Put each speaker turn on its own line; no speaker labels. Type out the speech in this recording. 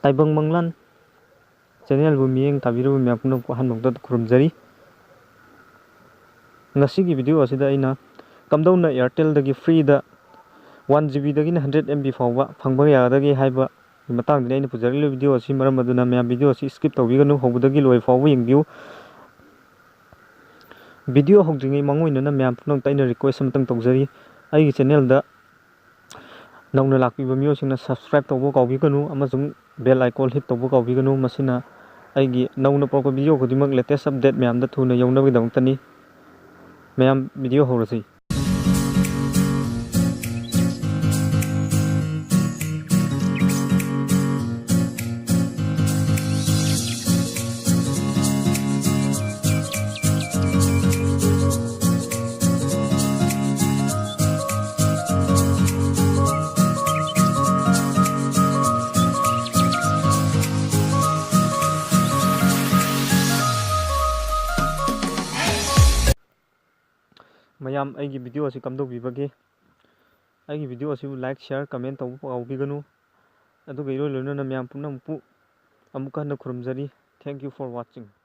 ताइबंग मंगलन चैनल बु मियेंग ताबिरु म्याम पुनम हानमक्ता खुरुमजरी ngasi video asida aina kamdawna Airtel dagi free da 1 GB dagi 100 MB fawba phangba yadagi haiba matang dine aina pujari video asi maram aduna myam video asi skip tawbiganu hobudagi loi fawba yengbiu video hogdringai mangoina na myam punam taina request amtang tawjari aigi channel da nauna lakpiba miyosingna subscribe tawbo kawbiganu amasung bell icon hit tawbo kawbiganu masina aigi nauna pawka video khodimak latest update myam da thuna yonnabi dangtani ma'am video हो रही ma'am आई video असी कम तौबीबगे आई video असी like share comment तब काउबीगनु अदुगा इरो लोनना ma'am Poonam पु अमुका न खुरमजरी thank you for watching.